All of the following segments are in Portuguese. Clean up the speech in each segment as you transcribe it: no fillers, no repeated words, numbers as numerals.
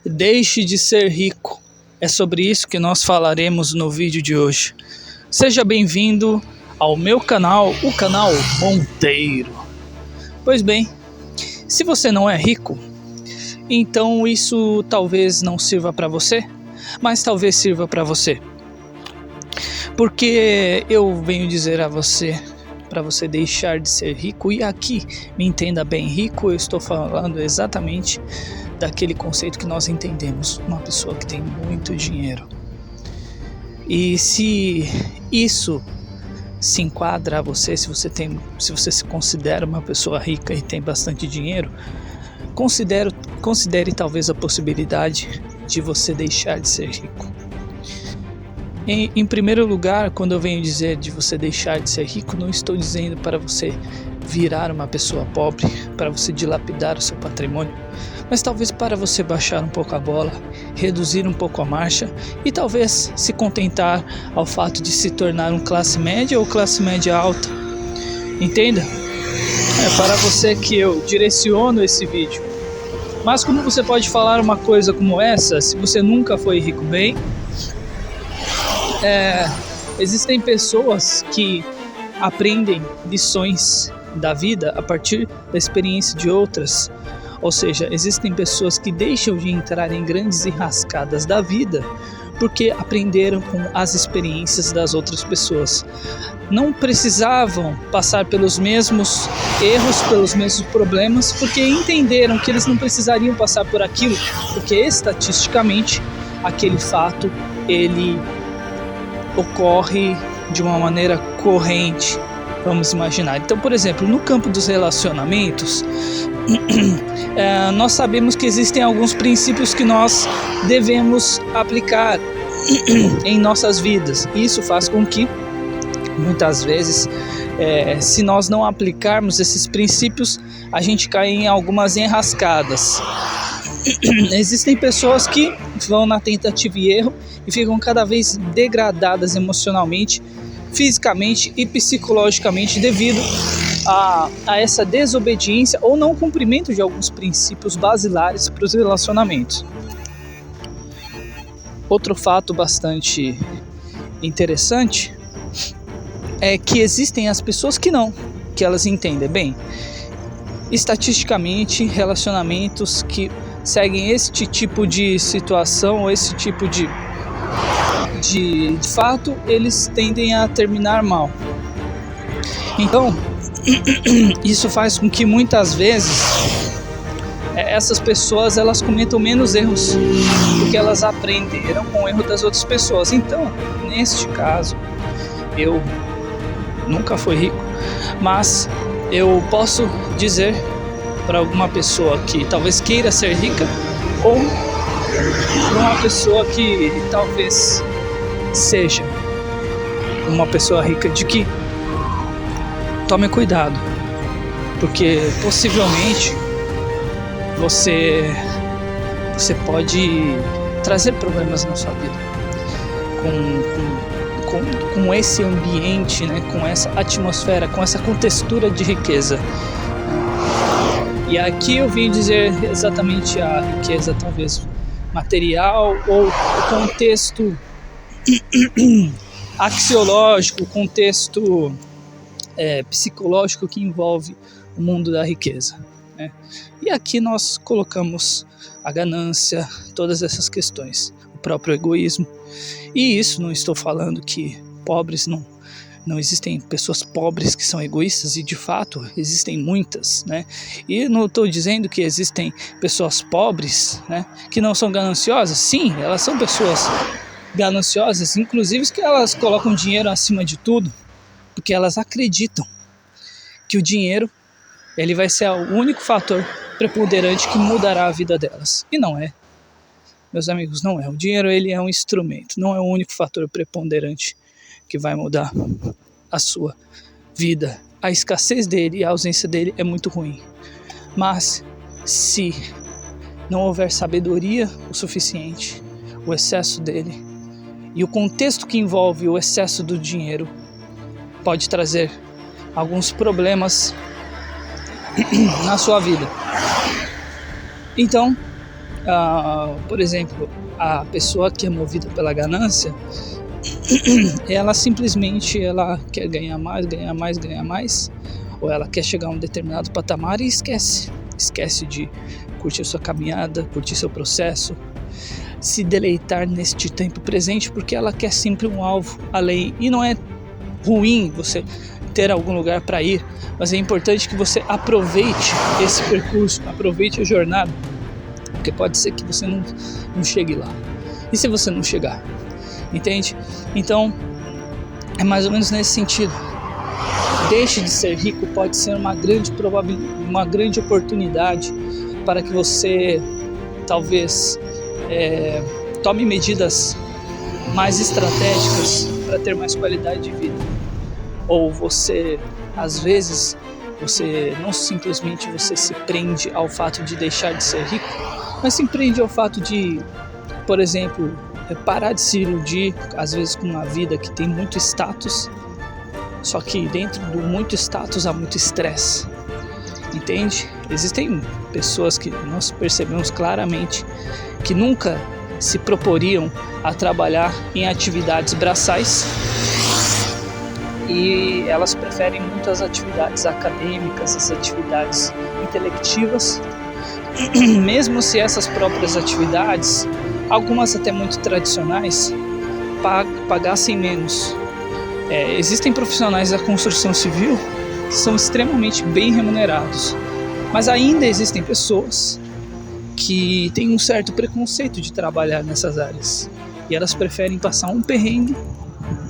Deixe de ser rico. É sobre isso que nós falaremos no vídeo de hoje. Seja bem-vindo ao meu canal, o canal Monteiro. Pois bem, se você não é rico, então isso talvez não sirva para você, mas talvez sirva para você. Porque eu venho dizer a você, para você deixar de ser rico, e aqui, me entenda bem, rico eu estou falando exatamente daquele conceito que nós entendemos, uma pessoa que tem muito dinheiro. E se isso se enquadra a você, se você se considera uma pessoa rica e tem bastante dinheiro, considere talvez a possibilidade de você deixar de ser rico. Em primeiro lugar, quando eu venho dizer de você deixar de ser rico, não estou dizendo para você virar uma pessoa pobre, para você dilapidar o seu patrimônio, mas talvez para você baixar um pouco a bola, reduzir um pouco a marcha e talvez se contentar ao fato de se tornar um classe média ou classe média alta. Entenda? É para você que eu direciono esse vídeo. Mas como você pode falar uma coisa como essa, se você nunca foi rico bem? Existem pessoas que aprendem lições da vida a partir da experiência de outras. Ou seja, existem pessoas que deixam de entrar em grandes enrascadas da vida porque aprenderam com as experiências das outras pessoas. Não precisavam passar pelos mesmos erros, pelos mesmos problemas, porque entenderam que eles não precisariam passar por aquilo, porque estatisticamente aquele fato ele ocorre de uma maneira corrente, vamos imaginar. Então, por exemplo, no campo dos relacionamentos, nós sabemos que existem alguns princípios que nós devemos aplicar em nossas vidas. Isso faz com que, muitas vezes, se nós não aplicarmos esses princípios, a gente cai em algumas enrascadas. Existem pessoas que vão na tentativa e erro e ficam cada vez degradadas emocionalmente, fisicamente e psicologicamente devido a essa desobediência ou não cumprimento de alguns princípios basilares para os relacionamentos. Outro fato bastante interessante é que existem as pessoas que elas entendem bem. Estatisticamente, relacionamentos que seguem este tipo de situação ou esse tipo de fato, eles tendem a terminar mal. Então, isso faz com que muitas vezes essas pessoas elas cometam menos erros porque elas aprenderam com o erro das outras pessoas. Então, neste caso, eu nunca fui rico, mas eu posso dizer para alguma pessoa que talvez queira ser rica ou para uma pessoa que talvez seja uma pessoa rica de que tome cuidado, porque possivelmente você pode trazer problemas na sua vida com esse ambiente, né, com essa atmosfera, com essa contextura de riqueza. E aqui eu vim dizer exatamente a riqueza talvez material ou o contexto axiológico, o contexto psicológico que envolve o mundo da riqueza, né? E aqui nós colocamos a ganância, todas essas questões, o próprio egoísmo. E isso não estou falando que pobres não existem pessoas pobres que são egoístas, e de fato existem muitas, né? E não estou dizendo que existem pessoas pobres, né, que não são gananciosas. Sim, elas são pessoas gananciosas, inclusive que elas colocam dinheiro acima de tudo, porque elas acreditam que o dinheiro ele vai ser o único fator preponderante que mudará a vida delas. E não é, meus amigos, não é. O dinheiro ele é um instrumento, não é o único fator preponderante que vai mudar a sua vida. A escassez dele e a ausência dele é muito ruim. Mas se não houver sabedoria o suficiente, o excesso dele e o contexto que envolve o excesso do dinheiro pode trazer alguns problemas na sua vida. Então, por exemplo, a pessoa que é movida pela ganância, ela simplesmente ela quer ganhar mais, ganhar mais, ganhar mais, ou ela quer chegar a um determinado patamar e esquece de curtir sua caminhada, curtir seu processo, se deleitar neste tempo presente, porque ela quer sempre um alvo além. E não é ruim você ter algum lugar para ir, mas é importante que você aproveite esse percurso, aproveite a jornada, porque pode ser que você não chegue lá. E se você não chegar? Entende? Então, é mais ou menos nesse sentido. Deixe de ser rico pode ser uma grande oportunidade para que você talvez tome medidas mais estratégicas para ter mais qualidade de vida. Ou você, às vezes, você não simplesmente você se prende ao fato de deixar de ser rico, mas se prende ao fato de, por exemplo, parar de se iludir, às vezes com uma vida que tem muito status, só que dentro do muito status há muito estresse, entende? Existem pessoas que nós percebemos claramente que nunca se proporiam a trabalhar em atividades braçais e elas preferem muitas atividades acadêmicas, as atividades intelectivas, mesmo se essas próprias atividades, algumas até muito tradicionais, pagassem menos. Existem profissionais da construção civil que são extremamente bem remunerados, mas ainda existem pessoas que têm um certo preconceito de trabalhar nessas áreas e elas preferem passar um perrengue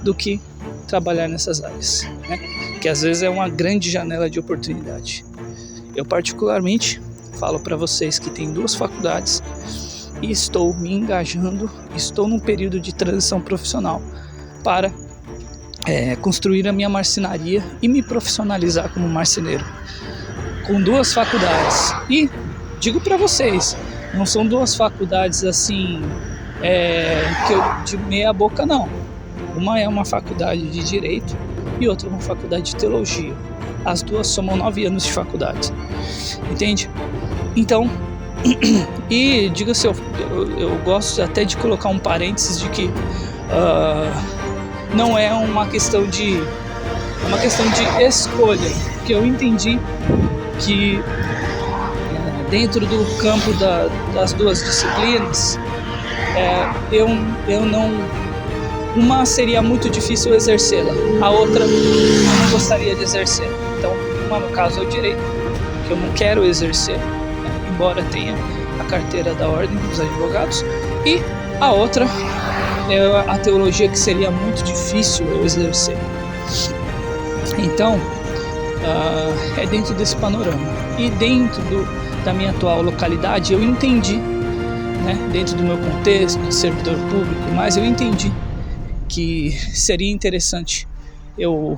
do que trabalhar nessas áreas, né? Que às vezes é uma grande janela de oportunidade. Eu particularmente falo para vocês que tenho 2 faculdades e estou me engajando, estou num período de transição profissional para construir a minha marcenaria e me profissionalizar como marceneiro, com 2 faculdades. E digo para vocês, não são 2 faculdades assim que eu de meia boca, não. Uma é uma faculdade de Direito e outra é uma faculdade de Teologia. As 2 somam 9 anos de faculdade, entende? Então, e diga-se, eu gosto até de colocar um parênteses de que não é uma questão de escolha, porque eu entendi que dentro do campo das 2 disciplinas, eu não, uma seria muito difícil exercê-la, a outra eu não gostaria de exercer. Então, uma no caso é o direito, que eu não quero exercer, né, embora tenha a carteira da ordem dos advogados, e a outra é a teologia, que seria muito difícil eu exercer. Então, é dentro desse panorama. E dentro da minha atual localidade, eu entendi, né, dentro do meu contexto de servidor público, mas eu entendi que seria interessante eu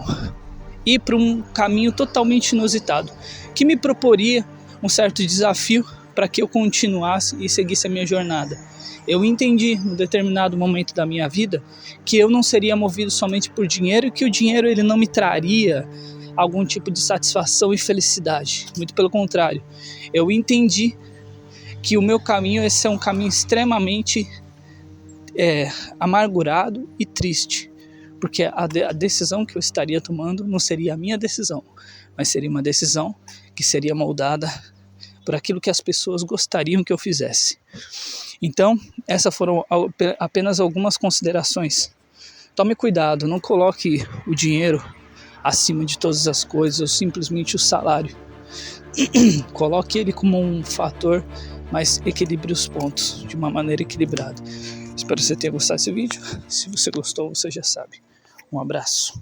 ir para um caminho totalmente inusitado, que me proporia um certo desafio para que eu continuasse e seguisse a minha jornada. Eu entendi, num determinado momento da minha vida, que eu não seria movido somente por dinheiro e que o dinheiro ele não me traria algum tipo de satisfação e felicidade. Muito pelo contrário. Eu entendi que o meu caminho esse é um caminho extremamente amargurado e triste, porque a decisão que eu estaria tomando não seria a minha decisão, mas seria uma decisão que seria moldada por aquilo que as pessoas gostariam que eu fizesse. Então, essas foram apenas algumas considerações. Tome cuidado, não coloque o dinheiro acima de todas as coisas, ou simplesmente o salário. Coloque ele como um fator, mas equilibre os pontos de uma maneira equilibrada. Espero que você tenha gostado desse vídeo. Se você gostou, você já sabe. Um abraço.